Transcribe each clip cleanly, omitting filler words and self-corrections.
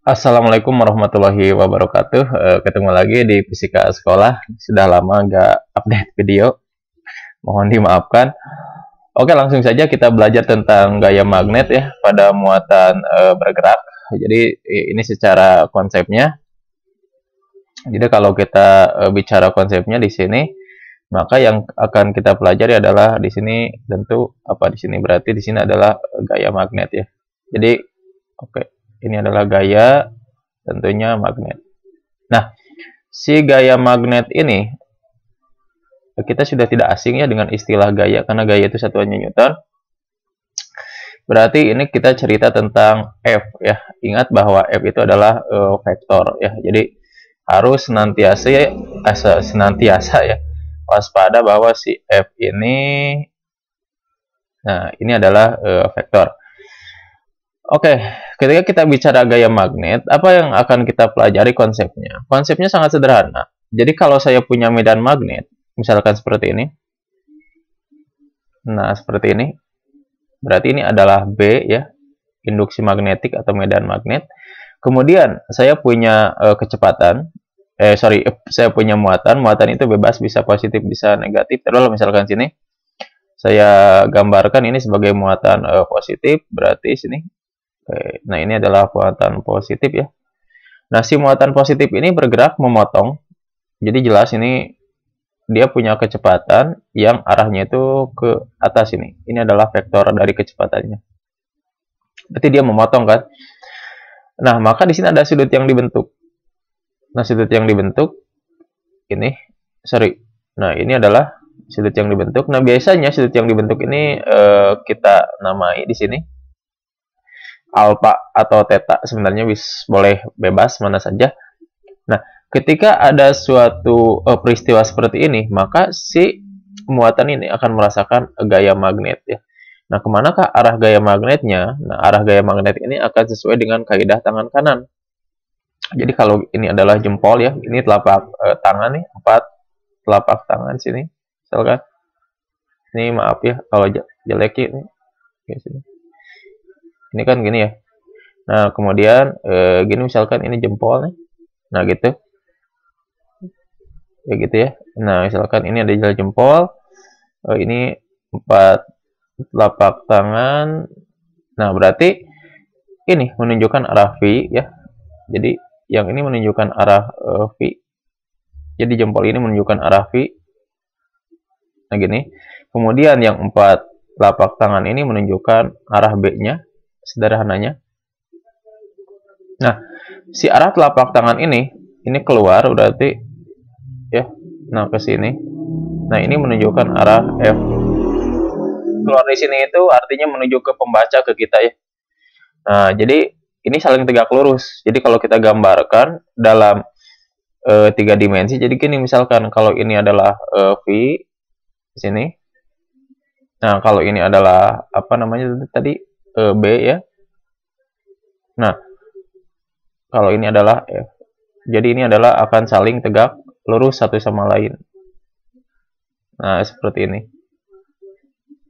Assalamualaikum warahmatullahi wabarakatuh. Ketemu lagi di Fisika Sekolah. Sudah lama nggak update video, mohon dimaafkan. Oke, langsung saja kita belajar tentang gaya magnet ya pada muatan bergerak. Jadi ini secara konsepnya. Jadi kalau kita bicara konsepnya di sini, maka yang akan kita pelajari adalah di sini tentu apa di sini berarti di sini adalah gaya magnet ya. Jadi oke, ini adalah gaya tentunya magnet. Nah, si gaya magnet ini kita sudah tidak asing ya dengan istilah gaya karena gaya itu satuannya Newton. Berarti ini kita cerita tentang F ya. Ingat bahwa F itu adalah vektor ya. Jadi harus senantiasa ya waspada bahwa si F ini ini adalah vektor. Oke, ketika kita bicara gaya magnet, apa yang akan kita pelajari konsepnya? Konsepnya sangat sederhana. Jadi kalau saya punya medan magnet, misalkan seperti ini. Nah, seperti ini. Berarti ini adalah B ya, induksi magnetik atau medan magnet. Kemudian saya punya saya punya muatan. Muatan itu bebas, bisa positif, bisa negatif. Terus misalkan sini saya gambarkan ini sebagai muatan positif, berarti sini. Nah, ini adalah muatan positif ya. Nah, si muatan positif ini bergerak memotong. Jadi jelas ini dia punya kecepatan yang arahnya itu ke atas ini. Ini adalah vektor dari kecepatannya. Berarti dia memotong kan. Nah, maka di sini ada sudut yang dibentuk. Nah, sudut yang dibentuk ini, Nah, ini adalah sudut yang dibentuk. Nah, biasanya sudut yang dibentuk ini kita namai di sini alfa atau theta, sebenarnya boleh bebas mana saja. Nah, ketika ada suatu peristiwa seperti ini, maka si muatan ini akan merasakan gaya magnet ya. Nah, kemanakah arah gaya magnetnya? Nah, arah gaya magnet ini akan sesuai dengan kaidah tangan kanan. Jadi kalau ini adalah jempol ya, ini telapak tangan nih, 4 telapak tangan sini, misalkan. Ini maaf ya kalau jelek ini. Sini. Ini kan gini ya. Nah, kemudian gini misalkan ini jempol nih. Nah, gitu. Ya gitu ya. Nah, misalkan ini ada jempol. Ini 4 telapak tangan. Nah, berarti ini menunjukkan arah V ya. Jadi yang ini menunjukkan arah V. Jadi jempol ini menunjukkan arah V. Nah, gini. Kemudian yang 4 telapak tangan ini menunjukkan arah B-nya. Sederhananya. Nah, si arah telapak tangan ini keluar berarti ya. Nah, ke sini. Nah, ini menunjukkan arah F. Keluar di sini itu artinya menuju ke pembaca ke kita ya. Nah, jadi ini saling tegak lurus. Jadi kalau kita gambarkan dalam 3 dimensi, jadi gini misalkan kalau ini adalah V di sini. Nah, kalau ini adalah apa namanya tadi B ya. Nah, kalau ini adalah F. Jadi ini adalah akan saling tegak lurus satu sama lain. Nah, seperti ini.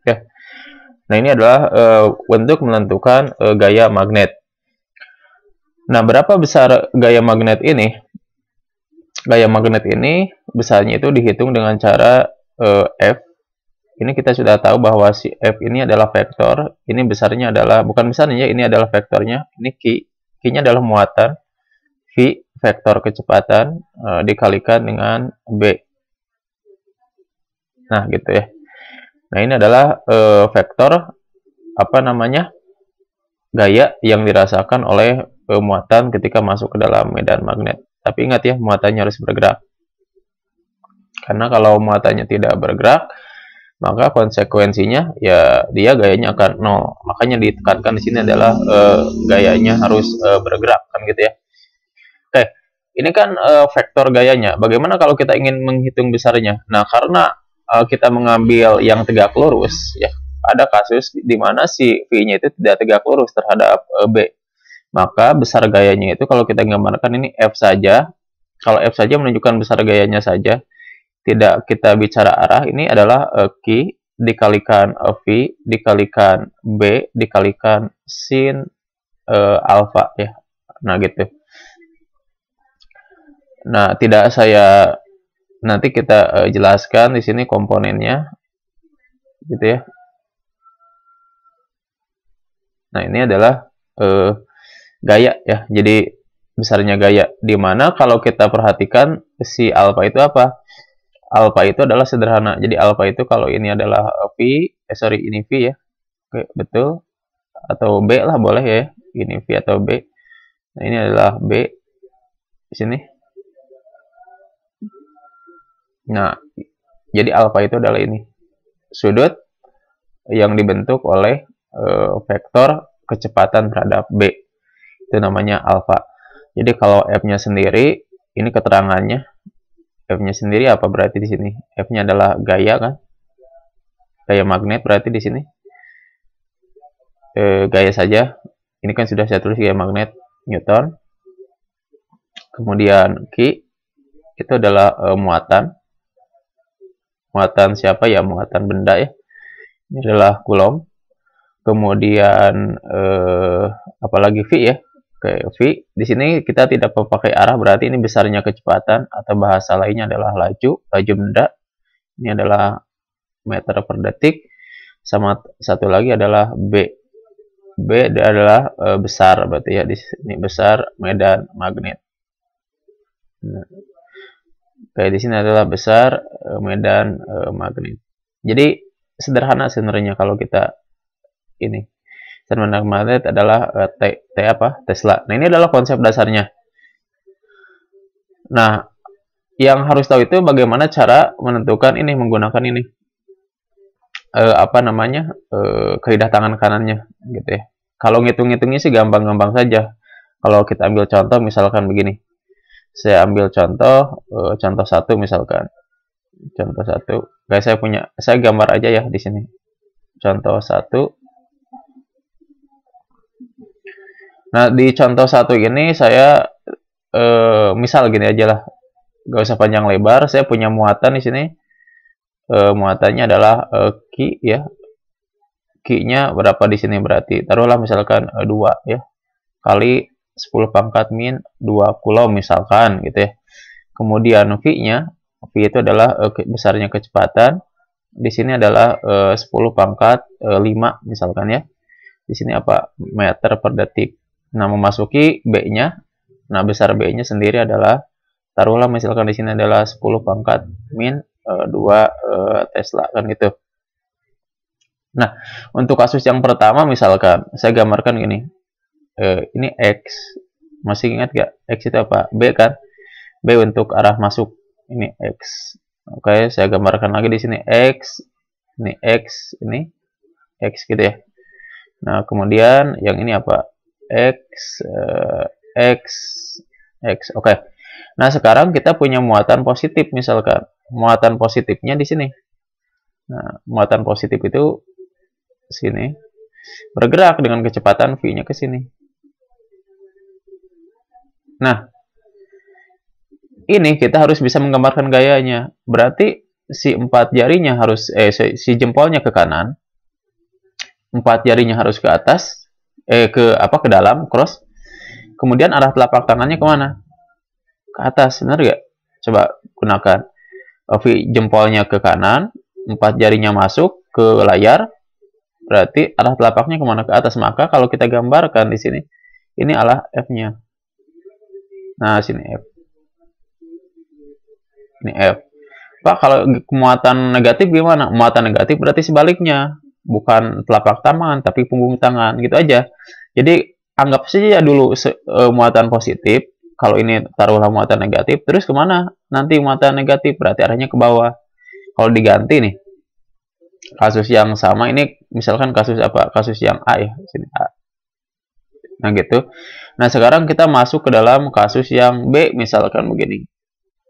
Ya. Nah, ini adalah untuk menentukan gaya magnet. Nah, berapa besar gaya magnet ini? Gaya magnet ini besarnya itu dihitung dengan cara F. Ini kita sudah tahu bahwa si F ini adalah vektor. Ini besarnya adalah, bukan besarnya, ini adalah vektornya. Ini Q-nya adalah muatan. V, vektor kecepatan, dikalikan dengan B. Nah, gitu ya. Nah, ini adalah vektor, apa namanya, gaya yang dirasakan oleh muatan ketika masuk ke dalam medan magnet. Tapi ingat ya, muatannya harus bergerak. Karena kalau muatannya tidak bergerak, maka konsekuensinya ya dia gayanya akan 0. Makanya ditekankan di sini adalah gayanya harus bergerak kan gitu ya. Oke, ini kan vektor gayanya. Bagaimana kalau kita ingin menghitung besarnya? Nah, karena kita mengambil yang tegak lurus ya, ada kasus di mana si V-nya itu tidak tegak lurus terhadap B. Maka besar gayanya itu kalau kita gambarkan ini F saja. Kalau F saja menunjukkan besar gayanya saja. Tidak kita bicara arah, ini adalah Q dikalikan V dikalikan B dikalikan sin alfa ya. Nah, gitu. Nah, tidak saya nanti kita jelaskan di sini komponennya gitu ya. Nah, ini adalah gaya ya. Jadi besarnya gaya. Dimana kalau kita perhatikan si alfa itu apa? Alfa itu adalah sederhana. Jadi alfa itu kalau ini adalah V, sorry ini V ya. Oke, betul. Atau B lah boleh ya. Ini V atau B. Nah, ini adalah B di sini. Nah, jadi alfa itu adalah ini. Sudut yang dibentuk oleh vektor kecepatan terhadap B. Itu namanya alfa. Jadi kalau F-nya sendiri, ini keterangannya. F-nya sendiri apa berarti di sini? F-nya adalah gaya kan? Gaya magnet berarti di sini. Gaya saja. Ini kan sudah saya tulis gaya magnet Newton. Kemudian Q itu adalah muatan. Muatan siapa ya? Muatan benda ya. Ini adalah Coulomb. Kemudian apalagi V ya. Oke, V. Di sini kita tidak memakai arah, berarti ini besarnya kecepatan atau bahasa lainnya adalah laju benda. Ini adalah meter per detik. Sama satu lagi adalah B. B adalah besar berarti ya, di sini besar medan magnet. Nah, kayak di sini adalah besar medan magnet. Jadi sederhana sebenarnya kalau kita ini. Medan magnet adalah Tesla. Nah, ini adalah konsep dasarnya. Nah, yang harus tahu itu bagaimana cara menentukan ini menggunakan ini. Kaidah tangan kanannya gitu ya. Kalau ngitung-ngitungnya sih gampang-gampang saja. Kalau kita ambil contoh misalkan begini. Saya ambil contoh satu misalkan. Contoh satu. Guys, saya gambar aja ya di sini. Contoh satu. Nah, di contoh satu ini saya misal gini aja lah, gak usah panjang lebar. Saya punya muatan di sini. Muatannya adalah Q ya. Q-nya berapa di sini berarti? Taruhlah misalkan 2 ya. Kali 10 pangkat min 2 Coulomb misalkan gitu ya. Kemudian V-nya, V itu adalah besarnya kecepatan. Di sini adalah 10 pangkat 5 misalkan ya. Di sini apa? Meter per detik. Nah, memasuki B-nya. Nah, besar B-nya sendiri adalah, taruhlah misalkan di sini adalah 10 pangkat min 2 Tesla kan gitu. Nah, untuk kasus yang pertama misalkan saya gambarkan gini. Ini X. Masih ingat gak? X itu apa? B kan? B untuk arah masuk. Ini X. Oke, saya gambarkan lagi di sini X. Ini X, ini X gitu ya. Nah, kemudian yang ini apa? X, X. Oke. Nah, sekarang kita punya muatan positif misalkan. Muatan positifnya di sini. Nah, muatan positif itu sini. Bergerak dengan kecepatan V-nya ke sini. Nah, ini kita harus bisa menggambarkan gayanya. Berarti si 4 jarinya harus si jempolnya ke kanan. 4 jarinya harus ke atas, ke dalam, cross. Kemudian arah telapak tangannya kemana? Ke atas, benar gak? Coba gunakan. Jempolnya ke kanan, 4 jarinya masuk ke layar, berarti arah telapaknya kemana? Ke atas. Maka kalau kita gambarkan di sini, ini arah F-nya. Nah, sini F. Ini F. Pak, kalau muatan negatif gimana? Muatan negatif berarti sebaliknya. Bukan telapak tangan, tapi punggung tangan. Gitu aja. Jadi, anggap saja dulu muatan positif. Kalau ini taruhlah muatan negatif. Terus kemana? Nanti muatan negatif. Berarti arahnya ke bawah. Kalau diganti nih. Kasus yang sama ini, misalkan kasus apa? Kasus yang A ya. Sini A. Nah, gitu. Nah, sekarang kita masuk ke dalam kasus yang B. Misalkan begini.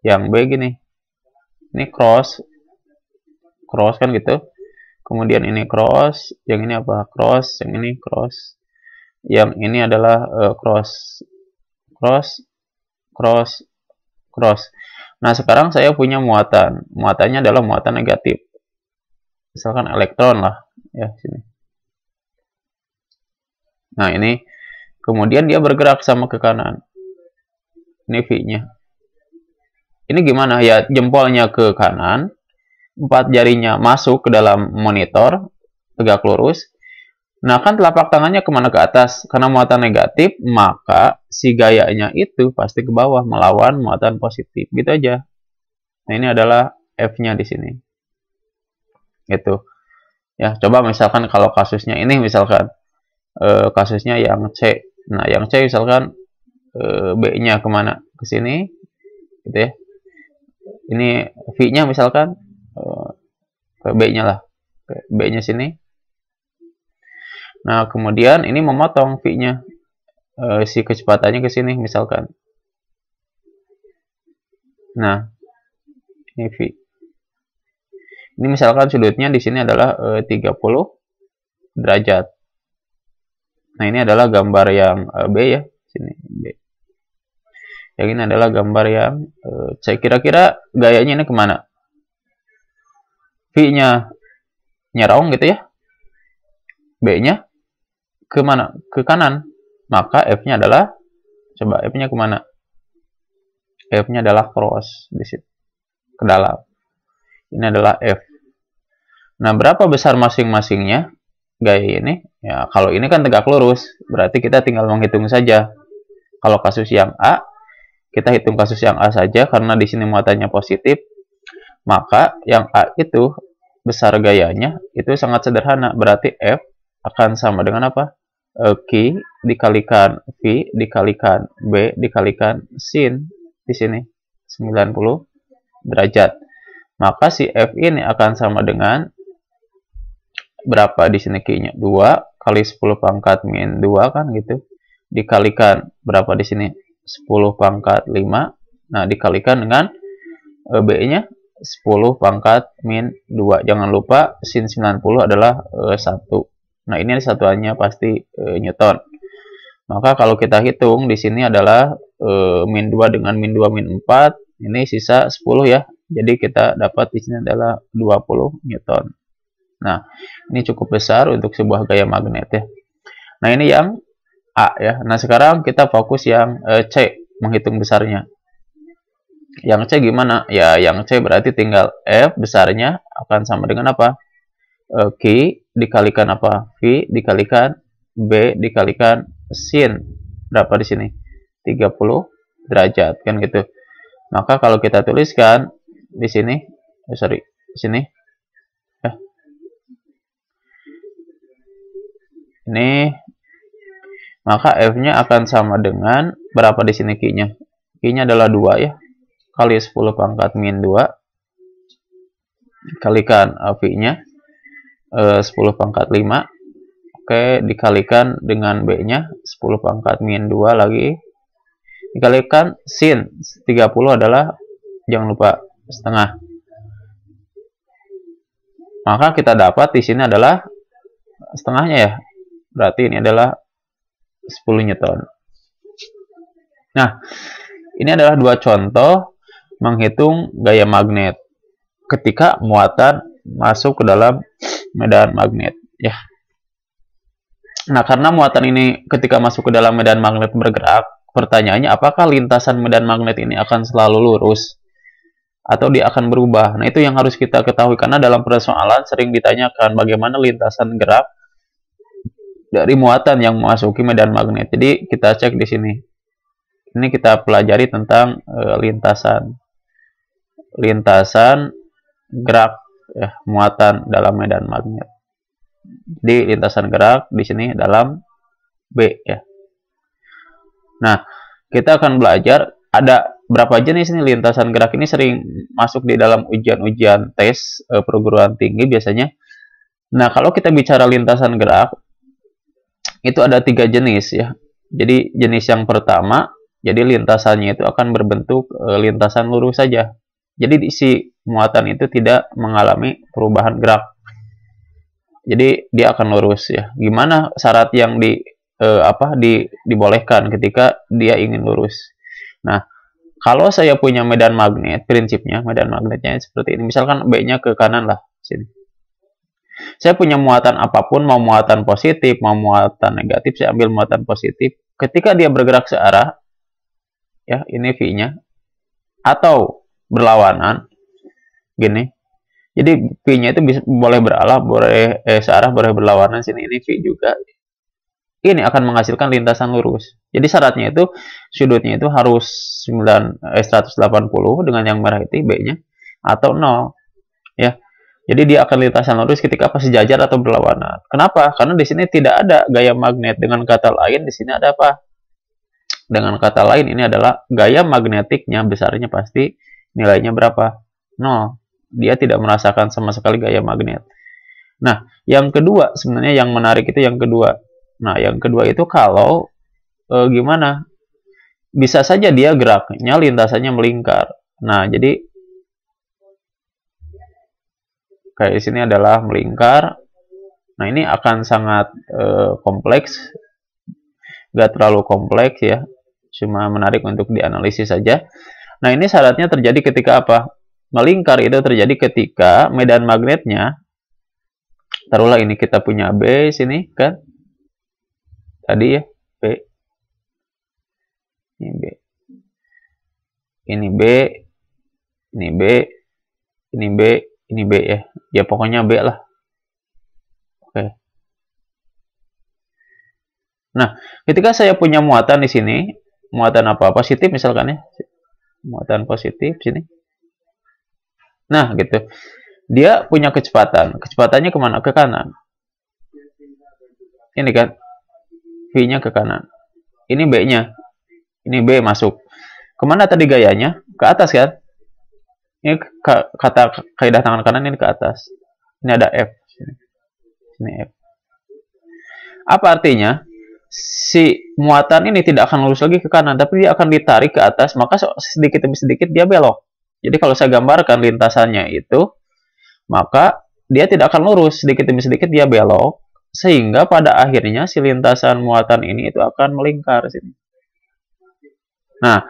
Yang B gini. Ini cross kan gitu. Kemudian ini cross, yang ini apa? Cross, yang ini cross. Yang ini adalah cross. Nah, sekarang saya punya muatan. Muatannya adalah muatan negatif. Misalkan elektron lah, ya sini. Nah, ini kemudian dia bergerak sama ke kanan. Ini V-nya. Ini gimana? Ya, jempolnya ke kanan, 4 jarinya masuk ke dalam monitor, tegak lurus. Nah, kan telapak tangannya kemana? Ke atas. Karena muatan negatif, maka si gayanya itu pasti ke bawah, melawan muatan positif. Gitu aja. Nah, ini adalah F-nya di sini. Gitu. Ya, coba misalkan kalau kasusnya ini, misalkan kasusnya yang C. Nah, yang C misalkan B-nya kemana? Ke sini. Gitu ya. Ini V-nya misalkan ke B-nya lah. Ke B-nya sini. Nah, kemudian ini memotong V-nya. Si kecepatannya ke sini misalkan. Nah, ini V. Ini misalkan sudutnya di sini adalah 30 derajat. Nah, ini adalah gambar yang B ya, sini B. Yang ini adalah gambar yang C. Kira-kira gayanya ini kemana? V-nya nyerong gitu ya. B-nya kemana? Ke kanan. Maka F-nya adalah, coba F-nya kemana? F-nya adalah cross di situ, ke dalam. Ini adalah F. Nah, berapa besar masing-masingnya gaya ini? Ya, kalau ini kan tegak lurus, berarti kita tinggal menghitung saja. Kalau kasus yang A, kita hitung kasus yang A saja karena di sini muatannya positif. Maka yang A itu besar gayanya itu sangat sederhana, berarti F akan sama dengan apa? Q dikalikan V dikalikan B dikalikan sin di sini 90 derajat. Maka si F ini akan sama dengan berapa di sini Q-nya? 2 kali 10 pangkat min 2 kan gitu. Dikalikan berapa di sini? 10 pangkat 5. Nah, dikalikan dengan B-nya 10 pangkat min 2. Jangan lupa sin 90 adalah 1. Nah, ini satuannya pasti Newton. Maka kalau kita hitung di sini adalah min 2 dengan min 2 min 4. Ini sisa 10 ya. Jadi kita dapat di sini adalah 20 Newton. Nah, ini cukup besar untuk sebuah gaya magnet ya. Nah, ini yang A ya. Nah, sekarang kita fokus yang C, menghitung besarnya. Yang C gimana? Ya, yang C berarti tinggal F besarnya akan sama dengan apa? Q dikalikan apa? V dikalikan B dikalikan sin. Berapa di sini? 30 derajat kan gitu. Maka kalau kita tuliskan di sini, di sini. Ini maka F-nya akan sama dengan berapa di sini Q-nya? Q-nya adalah 2 ya. Kali 10 pangkat min 2 kalikan V-nya 10 pangkat 5. Oke, dikalikan dengan B-nya 10 pangkat min 2 lagi. Dikalikan sin 30 adalah jangan lupa setengah. Maka kita dapat di sini adalah setengahnya ya. Berarti ini adalah 10 Newton. Nah, ini adalah dua contoh menghitung gaya magnet ketika muatan masuk ke dalam medan magnet ya. Nah, karena muatan ini ketika masuk ke dalam medan magnet bergerak, pertanyaannya apakah lintasan medan magnet ini akan selalu lurus atau dia akan berubah? Nah, itu yang harus kita ketahui karena dalam persoalan sering ditanyakan bagaimana lintasan gerak dari muatan yang memasuki medan magnet. Jadi kita cek di sini. Ini kita pelajari tentang lintasan gerak ya, muatan dalam medan magnet. Jadi lintasan gerak di sini dalam B ya. Nah, kita akan belajar ada berapa jenis ini lintasan gerak ini sering masuk di dalam ujian-ujian tes perguruan tinggi biasanya. Nah, kalau kita bicara lintasan gerak itu ada 3 jenis ya. Jadi jenis yang pertama, jadi lintasannya itu akan berbentuk lintasan lurus saja. Jadi si muatan itu tidak mengalami perubahan gerak. Jadi dia akan lurus ya. Gimana syarat yang dibolehkan ketika dia ingin lurus? Nah, kalau saya punya medan magnet, prinsipnya medan magnetnya seperti ini. Misalkan B-nya ke kanan lah sini. Saya punya muatan apapun, mau muatan positif, mau muatan negatif, saya ambil muatan positif. ketika dia bergerak searah, ya ini V-nya, atau berlawanan, gini. Jadi V-nya itu bisa, boleh berarah, boleh searah, boleh berlawanan. Sini ini V juga. Ini akan menghasilkan lintasan lurus. Jadi syaratnya itu sudutnya itu harus 180 dengan yang merah itu B-nya atau 0, ya. Jadi dia akan lintasan lurus ketika apa, sejajar atau berlawanan. Kenapa? Karena di sini tidak ada gaya magnet. Dengan kata lain di sini ada apa? Dengan kata lain ini adalah gaya magnetiknya besarnya pasti nilainya berapa? 0. Dia tidak merasakan sama sekali gaya magnet. Nah, yang kedua sebenarnya yang menarik itu yang kedua. Nah, yang kedua itu kalau gimana? Bisa saja dia geraknya lintasannya melingkar. Nah, jadi kayak di sini adalah melingkar. Nah, ini akan sangat kompleks. Gak terlalu kompleks ya. Cuma menarik untuk dianalisis saja. Nah, ini syaratnya terjadi ketika apa? Melingkar itu terjadi ketika medan magnetnya, taruhlah ini kita punya B sini kan, tadi ya B, ini B, ini B, ini B, ini B, ini B ya, ya pokoknya B lah. Oke. Nah, ketika saya punya muatan di sini, muatan apa? Positif misalkan ya, muatan positif sini. Nah, gitu. Dia punya kecepatan. Kecepatannya kemana? Ke kanan. Ini kan. V-nya ke kanan. Ini B-nya. Ini B masuk. Kemana tadi gayanya? Ke atas kan? Ini kata kaidah tangan kanan ini ke atas. Ini ada F. Sini F. Apa artinya? Si muatan ini tidak akan lurus lagi ke kanan, tapi dia akan ditarik ke atas, maka sedikit demi sedikit dia belok. Jadi kalau saya gambarkan lintasannya itu, maka dia tidak akan lurus, sedikit demi sedikit dia belok, sehingga pada akhirnya si lintasan muatan ini itu akan melingkar sini. Nah,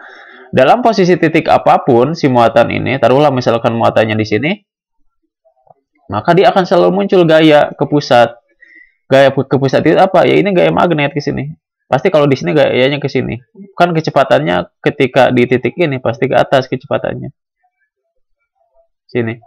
dalam posisi titik apapun si muatan ini, taruhlah misalkan muatannya di sini, maka dia akan selalu muncul gaya ke pusat. Gaya ke pusat itu apa? Ya ini gaya magnet ke sini. Pasti kalau di sini gayanya ke sini. Kan kecepatannya ketika di titik ini pasti ke atas kecepatannya. Sini.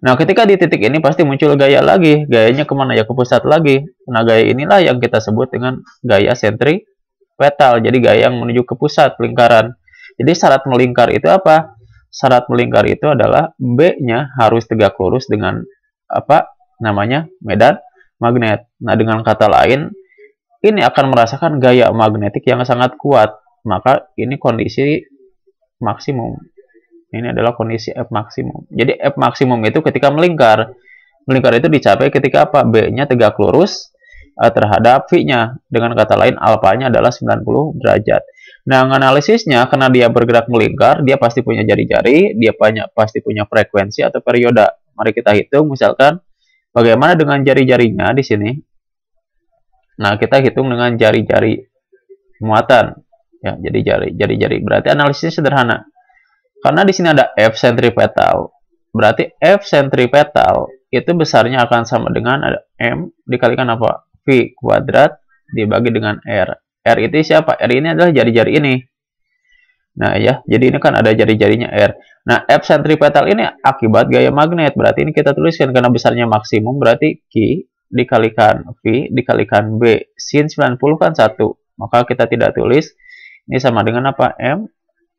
Nah, ketika di titik ini pasti muncul gaya lagi. Gayanya kemana? Ya ke pusat lagi. Nah, gaya inilah yang kita sebut dengan gaya sentripetal. Jadi gaya yang menuju ke pusat lingkaran. Jadi syarat melingkar itu apa? Syarat melingkar itu adalah B-nya harus tegak lurus dengan apa namanya? Medan magnet. Nah, dengan kata lain, ini akan merasakan gaya magnetik yang sangat kuat. Maka ini kondisi maksimum. Ini adalah kondisi F maksimum. Jadi F maksimum itu ketika melingkar. Melingkar itu dicapai ketika apa? B-nya tegak lurus terhadap V-nya. Dengan kata lain, alfanya adalah 90 derajat. Nah, analisisnya, karena dia bergerak melingkar, dia pasti punya jari-jari, dia pasti punya frekuensi atau perioda. Mari kita hitung, misalkan, bagaimana dengan jari-jarinya di sini. Nah, kita hitung dengan jari-jari muatan. Ya, jadi jari-jari. Berarti analisisnya sederhana. Karena di sini ada F sentripetal, berarti F sentripetal itu besarnya akan sama dengan ada M dikalikan apa? V kuadrat dibagi dengan R. R itu siapa? R ini adalah jari-jari ini. Nah ya, jadi ini kan ada jari-jarinya R. Nah, F sentripetal ini akibat gaya magnet. Berarti ini kita tuliskan karena besarnya maksimum, berarti Q dikalikan V dikalikan B. Sin 90 kan 1. Maka kita tidak tulis. Ini sama dengan apa? M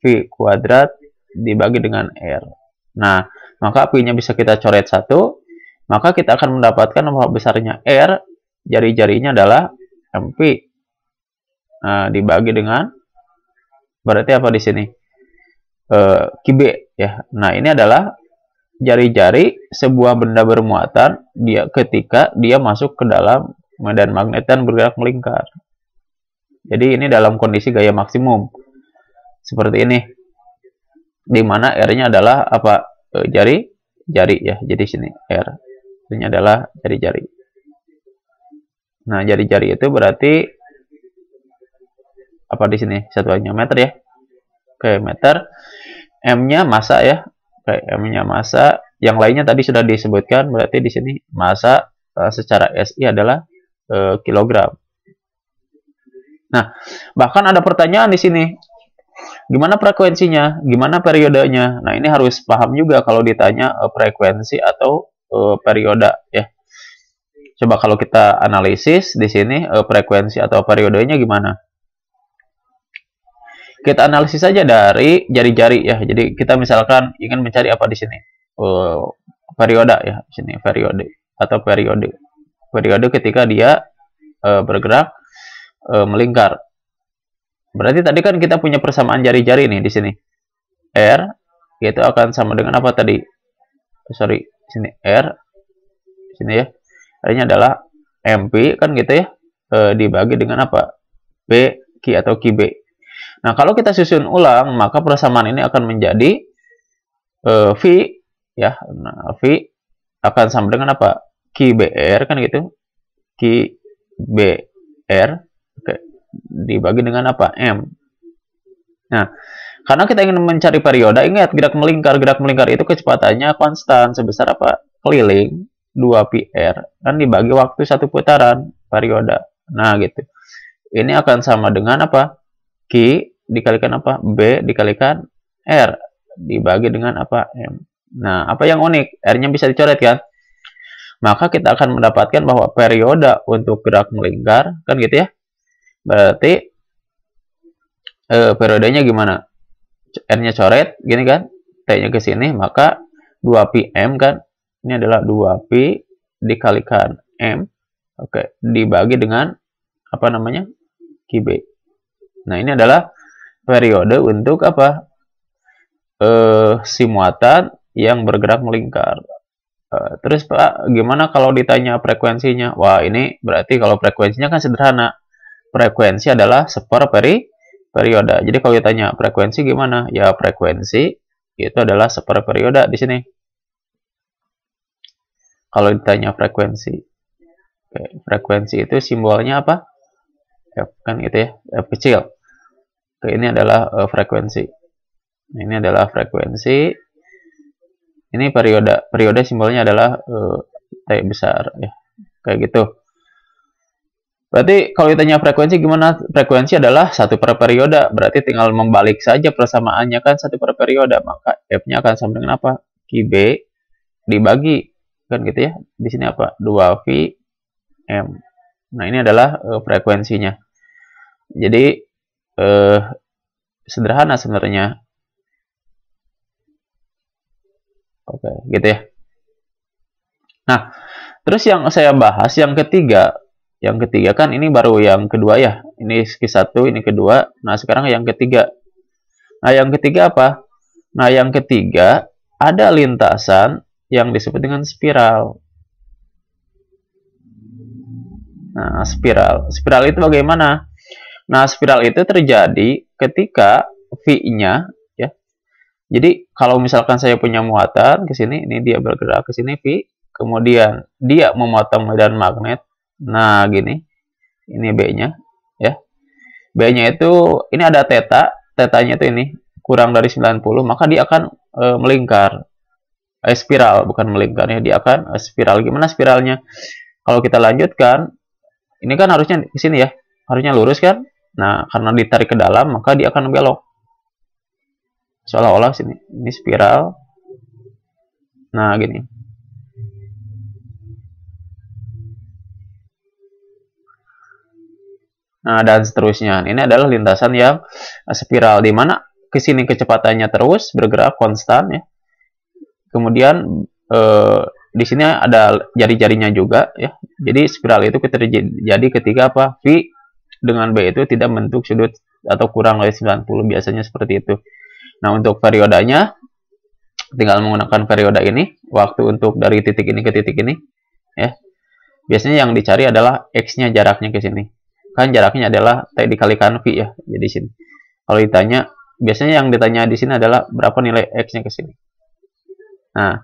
V kuadrat dibagi dengan R. Nah, maka V-nya bisa kita coret 1, maka kita akan mendapatkan nomor besarnya R, jari-jarinya adalah MP. Nah, dibagi dengan, berarti apa di sini? QB ya. Nah, ini adalah jari-jari sebuah benda bermuatan dia ketika dia masuk ke dalam medan magnet dan bergerak melingkar. Jadi ini dalam kondisi gaya maksimum. Seperti ini. Di mana R-nya adalah apa? Jari-jari ya. Jadi sini R. Ini adalah jari-jari. Nah, jari-jari itu berarti apa di sini? Satuannya meter ya. Oke, meter. M-nya massa ya. Oke, M-nya massa. Yang lainnya tadi sudah disebutkan, berarti di sini massa secara SI adalah kilogram. Nah, bahkan ada pertanyaan di sini. Gimana frekuensinya? Gimana periodenya? Nah, ini harus paham juga kalau ditanya frekuensi atau periode ya. Coba kalau kita analisis di sini frekuensi atau periodenya gimana? Kita analisis saja dari jari-jari ya. Jadi kita misalkan ingin mencari apa di sini? Periode ya, di sini periode atau periode. Periode ketika dia bergerak melingkar. Berarti tadi kan kita punya persamaan jari-jari nih di sini. R itu akan sama dengan apa tadi? Sorry, sini R, sini ya. R-nya adalah MP kan gitu ya. Dibagi dengan apa? B Q atau QB. Nah, kalau kita susun ulang, maka persamaan ini akan menjadi V ya. Nah, V akan sama dengan apa? QBR kan gitu. QBR oke, dibagi dengan apa? M. Nah, karena kita ingin mencari periode, ingat gerak melingkar. Gerak melingkar itu kecepatannya konstan sebesar apa? Keliling 2πr kan dibagi waktu satu putaran periode. Nah, gitu. Ini akan sama dengan apa? Q dikalikan apa? B dikalikan R dibagi dengan apa? M. Nah, apa yang unik? R-nya bisa dicoret kan? Maka kita akan mendapatkan bahwa periode untuk gerak melingkar kan gitu ya. Berarti periodenya gimana? R-nya coret gini kan? T-nya ke sini, maka 2πm kan? Ini adalah 2π dikalikan M. Oke, dibagi dengan apa namanya? QB. Nah, ini adalah periode untuk apa? Si muatan yang bergerak melingkar. Terus Pak, gimana kalau ditanya frekuensinya? Wah, ini berarti kalau frekuensinya kan sederhana. Frekuensi adalah periode. Jadi kalau ditanya frekuensi gimana? Ya, frekuensi itu adalah periode di sini. Kalau ditanya frekuensi. Oke, frekuensi itu simbolnya apa? F kan gitu ya, F kecil. Oke, ini adalah frekuensi. Nah, ini adalah frekuensi. Ini periode. Periode simbolnya adalah T besar ya. Kayak gitu. Berarti kalau ditanya frekuensi gimana? Frekuensi adalah satu per periode. Berarti tinggal membalik saja persamaannya kan satu per periode. Maka F-nya akan sama dengan apa? QB dibagi kan gitu ya. Di sini apa? 2πm. Nah, ini adalah frekuensinya. Jadi sederhana sebenarnya. Oke, gitu ya. Nah, terus yang saya bahas yang ketiga. Yang ketiga kan ini baru yang kedua ya. Ini Q1, ini kedua. Nah, sekarang yang ketiga. Nah, yang ketiga apa? Nah, yang ketiga ada lintasan yang disebut dengan spiral. Nah, spiral. Spiral itu bagaimana? Nah, spiral itu terjadi ketika V-nya ya. Jadi, kalau misalkan saya punya muatan ke sini, ini dia bergerak ke sini V, kemudian dia memotong medan magnet. Nah, gini. Ini B-nya ya. B-nya itu ini ada theta, theta-nya itu ini kurang dari 90, maka dia akan melingkar. Spiral, bukan melingkar ya, dia akan spiral. Gimana spiralnya? Kalau kita lanjutkan, ini kan harusnya ke sini ya. Harusnya lurus kan? Nah, karena ditarik ke dalam, maka dia akan belok. Seolah-olah sini. Ini spiral. Nah, gini. Nah, dan seterusnya. Ini adalah lintasan yang spiral, di mana ke sini kecepatannya terus bergerak konstan ya. Kemudian di sini ada jari-jarinya juga ya. Jadi spiral itu terjadi ketika apa? V dengan B itu tidak membentuk sudut atau kurang dari 90, biasanya seperti itu. Nah, untuk periodenya tinggal menggunakan periode ini, waktu untuk dari titik ini ke titik ini ya. Biasanya yang dicari adalah X-nya, jaraknya ke sini. Kan jaraknya adalah T dikalikan V ya. Jadi sini. Kalau ditanya, biasanya yang ditanya di sini adalah berapa nilai X-nya ke sini. Nah,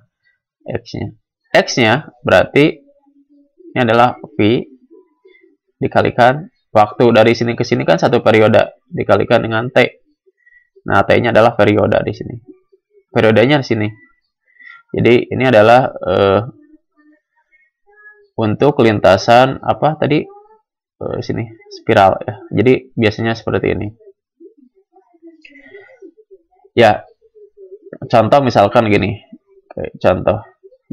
X-nya. X-nya berarti ini adalah V dikalikan waktu dari sini ke sini kan satu periode dikalikan dengan T. Nah, T-nya adalah periode di sini. Periodenya di sini. Jadi ini adalah untuk lintasan apa tadi? sini spiral ya. Jadi biasanya seperti ini. Ya, contoh misalkan gini. Oke, contoh.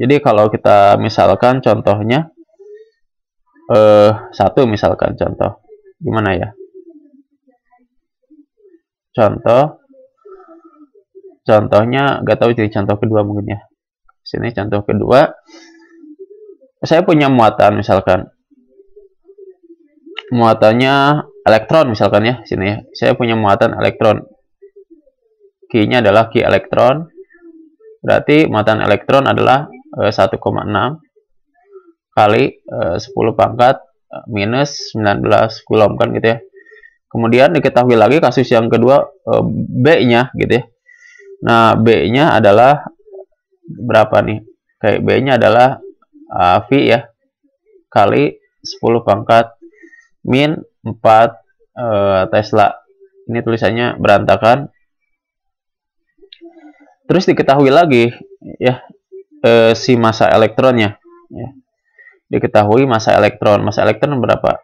Jadi kalau kita misalkan contohnya satu misalkan contoh. Gimana ya? Contohnya nggak tahu jadi contoh kedua mungkin ya. Sini contoh kedua. Saya punya muatan misalkan. Muatannya elektron misalkan ya. Sini ya. Saya punya muatan elektron. Q-nya adalah Q elektron. Berarti muatan elektron adalah 1,6 kali 10 pangkat minus 19 coulomb kan gitu ya. Kemudian diketahui lagi kasus yang kedua B-nya gitu ya. Nah, B-nya adalah berapa nih? Kayak B-nya adalah V ya. Kali 10 pangkat min 4 Tesla. Ini tulisannya berantakan. Terus diketahui lagi ya si massa elektronnya ya. Diketahui massa elektron berapa?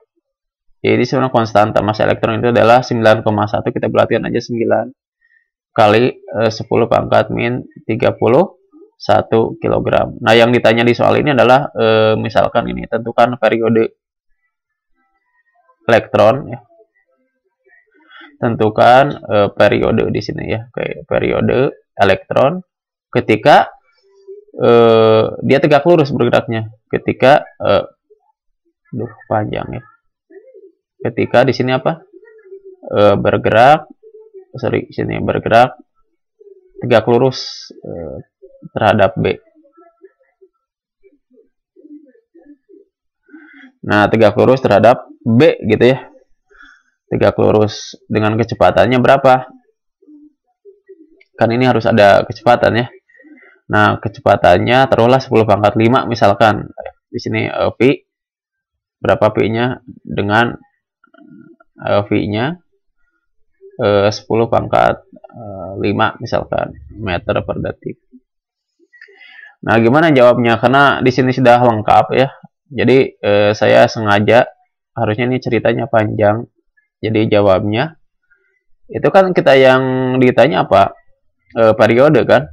Jadi sebenarnya konstanta massa elektron itu adalah 9,1, kita perhatikan aja 9 kali 10 pangkat min 31 kg. Nah, yang ditanya di soal ini adalah misalkan ini tentukan periode elektron ya. Tentukan periode di sini ya, kayak periode elektron ketika dia tegak lurus bergeraknya. Ketika panjang ya. Ketika di sini apa? Bergerak tegak lurus terhadap B. Nah, tegak lurus terhadap B gitu ya. Tegak lurus dengan kecepatannya berapa? Kan ini harus ada kecepatan ya. Nah, kecepatannya taruhlah 10 pangkat 5 misalkan. Di sini V. Berapa V-nya? Dengan V-nya 10 pangkat 5 misalkan meter per detik. Nah, gimana jawabnya? Karena di sini sudah lengkap ya. Jadi saya sengaja, harusnya ini ceritanya panjang. Jadi jawabnya itu kan kita yang ditanya apa? Periode kan?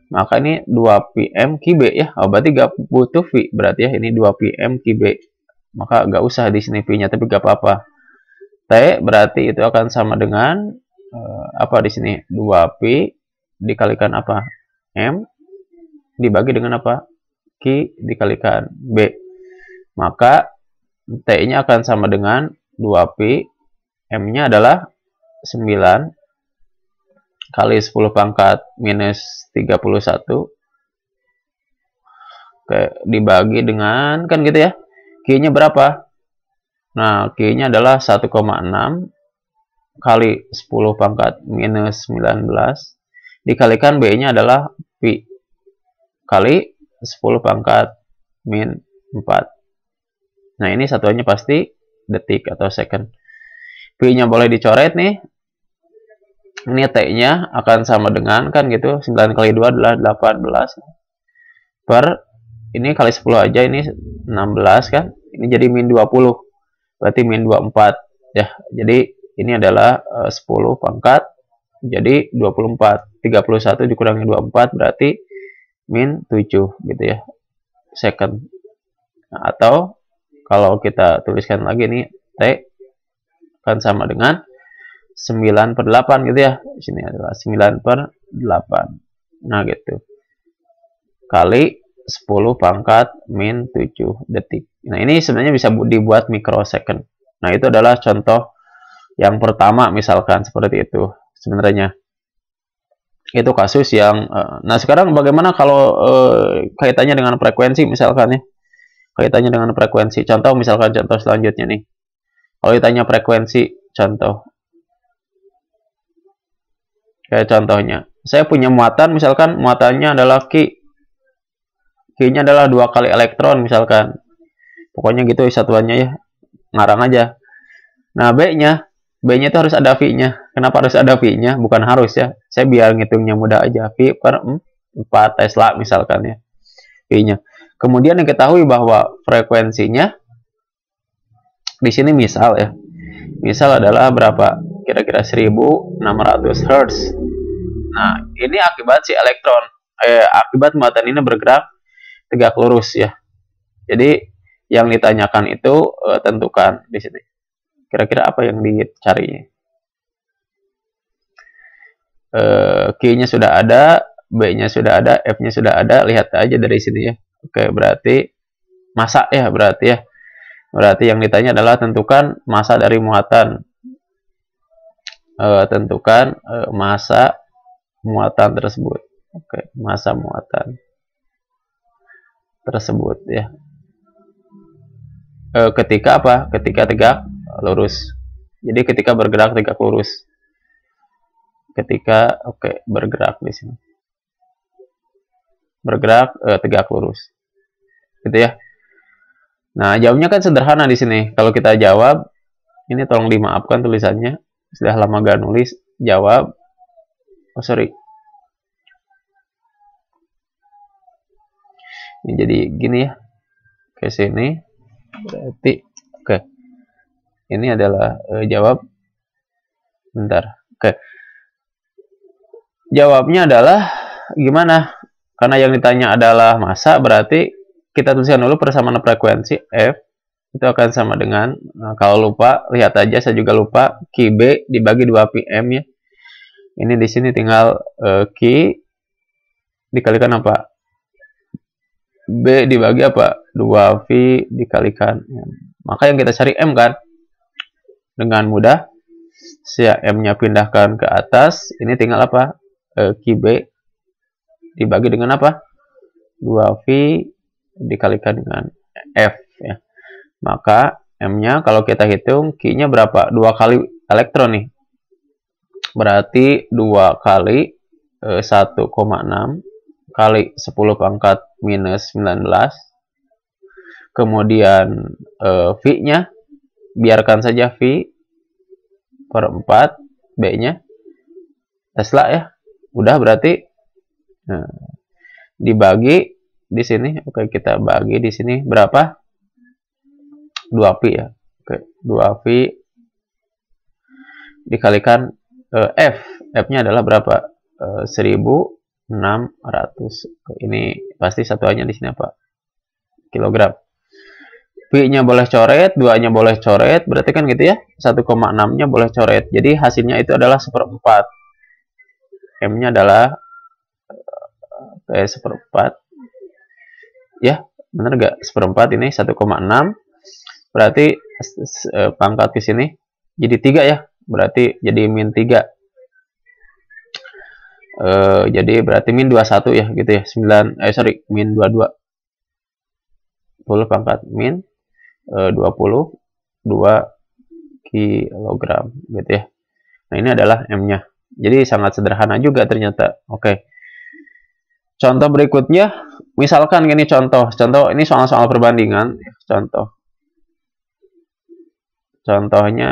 Maka ini 2 PM QB ya. Oh, berarti gak butuh V berarti ya. Ini 2 PM QB. Maka gak usah di sini V-nya, tapi gak apa-apa. T berarti itu akan sama dengan apa di sini? 2P dikalikan apa? M dibagi dengan apa? Q dikalikan B. Maka T-nya akan sama dengan 2P, M-nya adalah 9 kali 10 pangkat minus 31. Oke, dibagi dengan, kan gitu ya. Q-nya berapa? Nah, Q-nya adalah 1,6 kali 10 pangkat minus 19 dikalikan B-nya adalah Pi kali 10 pangkat min 4. Nah, ini satuannya pasti detik atau second. Pi-nya boleh dicoret nih. Ini T-nya akan sama dengan, kan gitu, 9 kali 2 adalah 18 per, ini kali 10 aja, ini 16 kan. Ini jadi min 20. Berarti min 24 ya. Jadi ini adalah 10 pangkat jadi 24. 31 dikurangi 24 berarti min 7 gitu ya. Second. Nah, atau kalau kita tuliskan lagi nih, T akan sama dengan 9 per 8 gitu ya. Di sini adalah 9 per 8. Nah, gitu. Kali 10 pangkat min 7 detik. Nah, ini sebenarnya bisa dibuat mikrosecond. Nah, itu adalah contoh yang pertama misalkan seperti itu. Sebenarnya itu kasus yang nah, sekarang bagaimana kalau kaitannya dengan frekuensi misalkan ya. Kaitannya dengan frekuensi. Contoh misalkan contoh selanjutnya nih. Kalau ditanya frekuensi, contoh. Kayak contohnya, saya punya muatan misalkan muatannya adalah Q. Q-nya adalah 2 kali elektron misalkan. Pokoknya gitu satuannya ya. Ngarang aja. Nah, B-nya itu harus ada V-nya. Kenapa harus ada V-nya? Bukan harus ya. Saya biar ngitungnya mudah aja. V per 4 Tesla misalkan ya. V-nya. Kemudian diketahui bahwa frekuensinya Di sini misal ya. Misal adalah berapa? Kira-kira 1600 Hz. Nah, ini akibat si elektron akibat muatan ini bergerak tegak lurus ya. Jadi yang ditanyakan itu tentukan di sini. Kira-kira apa yang dicari? Q-nya sudah ada, B-nya sudah ada, F-nya sudah ada. Lihat aja dari sini ya. Oke, berarti massa ya, berarti ya. Berarti yang ditanya adalah tentukan massa dari muatan. Tentukan massa muatan tersebut. Oke, massa muatan tersebut ya. Ketika apa? Ketika tegak lurus. Jadi ketika bergerak tegak lurus. Ketika bergerak di sini. Bergerak tegak lurus. Gitu ya. Nah, jawabnya kan sederhana di sini. Kalau kita jawab, ini tolong dimaafkan tulisannya. Sudah lama gak nulis. Jawab. Oh, sorry. Ini jadi gini ya. Ke sini. Berarti, oke. Ini adalah jawab. Bentar. Oke. Jawabnya adalah gimana? Karena yang ditanya adalah massa, berarti kita tuliskan dulu persamaan frekuensi F itu akan sama dengan, kalau lupa lihat aja, saya juga lupa, QB dibagi 2PM ya. Ini di sini tinggal Q dikalikan apa? B dibagi apa? 2V dikalikan. Maka yang kita cari M kan? Dengan mudah. M-nya pindahkan ke atas, ini tinggal apa? QB dibagi dengan apa? 2V dikalikan dengan F ya. Maka M-nya kalau kita hitung, Q-nya berapa? 2 kali elektron nih. Berarti 2 kali 1,6 kali 10 pangkat minus 19. Kemudian V-nya biarkan saja V per 4, B-nya Tesla ya. Udah berarti dibagi di sini. Oke, kita bagi di sini berapa? 2V ya. Oke, 2V dikalikan F. F-nya adalah berapa? 1600. Ini pasti satuannya di sini apa? Kilogram. V-nya boleh coret, 2-nya boleh coret, berarti kan gitu ya. 1,6-nya boleh coret. Jadi hasilnya itu adalah 1/4. M-nya adalah seperempat. Ya, benar nggak? 1/4 ini 1,6. Berarti pangkat ke sini jadi 3 ya. Berarti jadi min 3. Jadi berarti min 21 ya gitu ya. Min 22. 10 pangkat min 22 kilogram gitu ya. Nah, ini adalah M-nya. Jadi sangat sederhana juga ternyata. Oke. Contoh berikutnya, misalkan gini contoh ini soal-soal perbandingan. Contohnya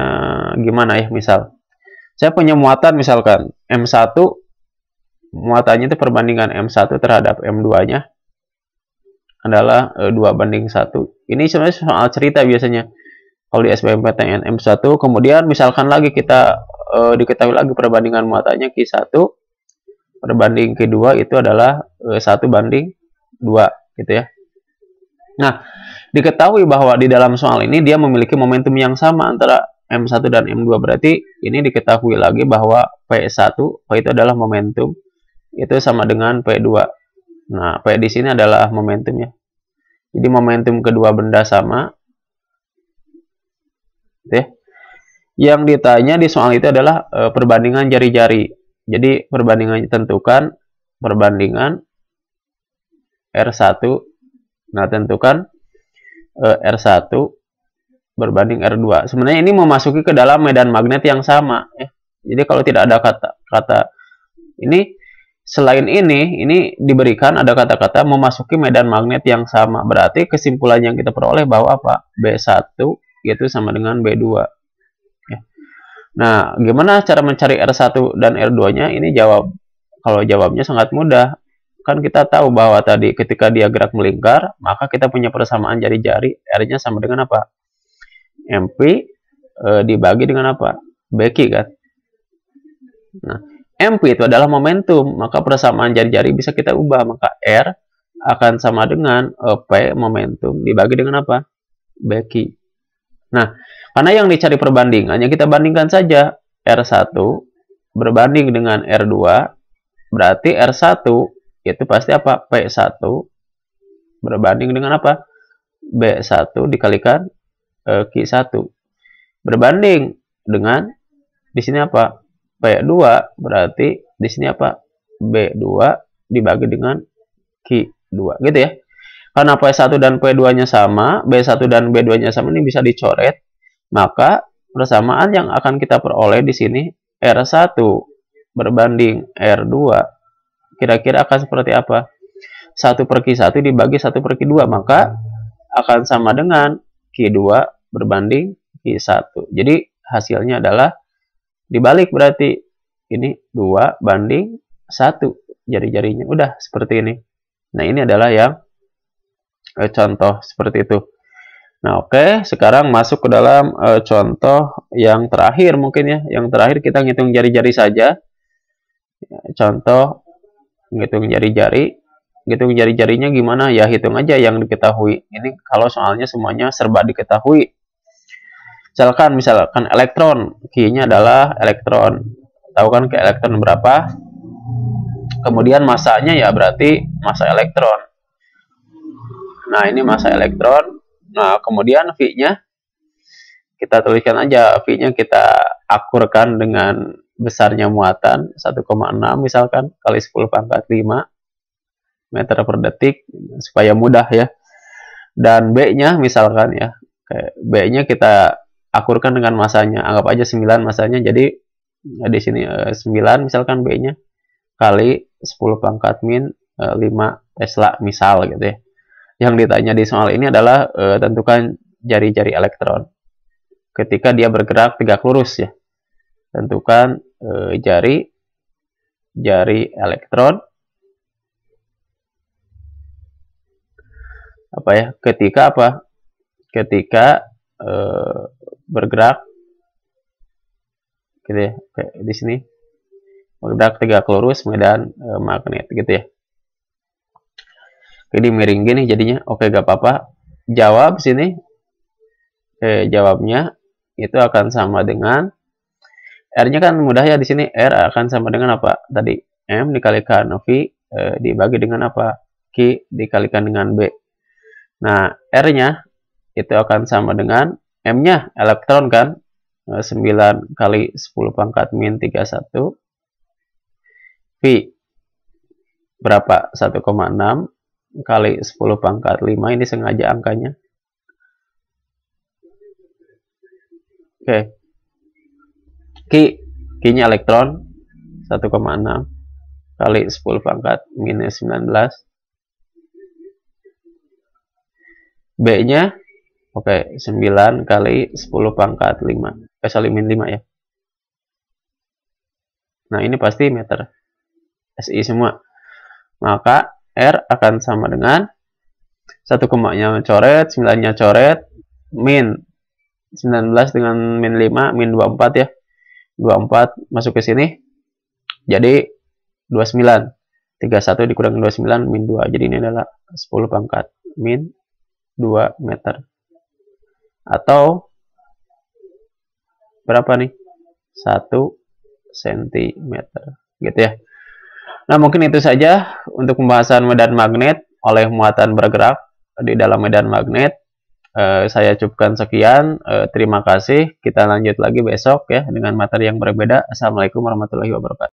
gimana ya? Misal, saya punya muatan misalkan M1, muatannya itu perbandingan M1 terhadap M2-nya adalah 2:1. Ini sebenarnya soal cerita biasanya. Kalau di SBMPTN M1, kemudian misalkan lagi kita diketahui lagi perbandingan muatannya Q1 berbanding Q2 itu adalah 1:2 gitu ya. Nah, diketahui bahwa di dalam soal ini dia memiliki momentum yang sama antara M1 dan M2. Berarti ini diketahui lagi bahwa P1, P itu adalah momentum, itu sama dengan P2. Nah, P di sini adalah momentumnya. Jadi momentum kedua benda sama. Gitu ya. Yang ditanya di soal itu adalah perbandingan jari-jari. Jadi perbandingannya tentukan perbandingan R1. Nah, tentukan R1 berbanding R2. Sebenarnya ini memasuki ke dalam medan magnet yang sama ya. Jadi kalau tidak ada kata ini, selain ini diberikan ada kata-kata memasuki medan magnet yang sama. Berarti kesimpulan yang kita peroleh bahwa apa? B1 yaitu sama dengan B2. Ya. Nah, gimana cara mencari R1 dan R2-nya? Ini kalau jawabnya sangat mudah. Kan kita tahu bahwa tadi ketika dia gerak melingkar, maka kita punya persamaan jari-jari, R-nya sama dengan apa? MP dibagi dengan apa? BQ kan. Nah, MP itu adalah momentum, maka persamaan jari-jari bisa kita ubah, maka R akan sama dengan P momentum dibagi dengan apa? BQ. Nah, karena yang dicari perbandingannya, kita bandingkan saja R1 berbanding dengan R2, berarti R1 itu pasti apa? P1 berbanding dengan apa? B1 dikalikan Q1. Berbanding dengan di sini apa? P2 berarti di sini apa? B2 dibagi dengan Q2 gitu ya. Karena P1 dan P2-nya sama, B1 dan B2-nya sama, ini bisa dicoret. Maka persamaan yang akan kita peroleh di sini R1 berbanding R2 kira-kira akan seperti apa? 1/Q1 dibagi 1/Q2, maka akan sama dengan Q2 berbanding Q1. Jadi hasilnya adalah dibalik, berarti ini 2 banding 1 jari-jarinya. Udah seperti ini. Nah, ini adalah yang contoh seperti itu. Nah, oke, sekarang masuk ke dalam contoh yang terakhir mungkin ya. Yang terakhir kita ngitung jari-jari saja. Contoh ngitung jari-jari. Ngitung jari-jarinya gimana? Ya hitung aja yang diketahui. Ini kalau soalnya semuanya serba diketahui. Misalkan elektron, Q-nya adalah elektron. Tahu kan ke elektron berapa? Kemudian masanya ya berarti masa elektron. Nah, ini masa elektron. Nah, kemudian V-nya kita tuliskan aja. V-nya kita akurkan dengan besarnya muatan 1,6 misalkan kali 10⁵ meter per detik supaya mudah ya. Dan B-nya misalkan ya. B-nya kita akurkan dengan masanya. Anggap aja 9 masanya. Jadi di sini 9 misalkan B-nya kali 10⁻⁵ 5 Tesla misal gitu ya. Yang ditanya di soal ini adalah tentukan jari-jari elektron ketika dia bergerak tegak lurus ya. Tentukan jari elektron apa ya? Ketika bergerak gitu ya. Kayak di sini bergerak tegak lurus medan magnet gitu ya. Jadi miring gini jadinya. Oke, gak apa-apa. Jawab sini. Jawabnya itu akan sama dengan R-nya kan mudah ya di sini. R akan sama dengan apa? Tadi M dikalikan V dibagi dengan apa? Q dikalikan dengan B. Nah, R-nya itu akan sama dengan M-nya elektron kan? 9 kali 10⁻⁻31 V berapa? 1,6 kali 10⁵ ini sengaja angkanya. Oke. Q-nya elektron 1,6 kali 10⁻⁻19. B-nya oke, 9 kali 10⁵5. Sorry, min 5 ya. Nah, ini pasti meter. SI semua. Maka R akan sama dengan 1 nya coret, 9-nya coret, min 19 dengan min 5, min 24 ya. 24 masuk ke sini. Jadi 29. 31 dikurangi 29 min 2. Jadi ini adalah 10⁻⁻ min 2 meter. Atau berapa nih? 1 cm. Gitu ya. Nah, mungkin itu saja untuk pembahasan medan magnet oleh muatan bergerak di dalam medan magnet. Saya cukupkan sekian. Terima kasih. Kita lanjut lagi besok ya dengan materi yang berbeda. Assalamualaikum warahmatullahi wabarakatuh.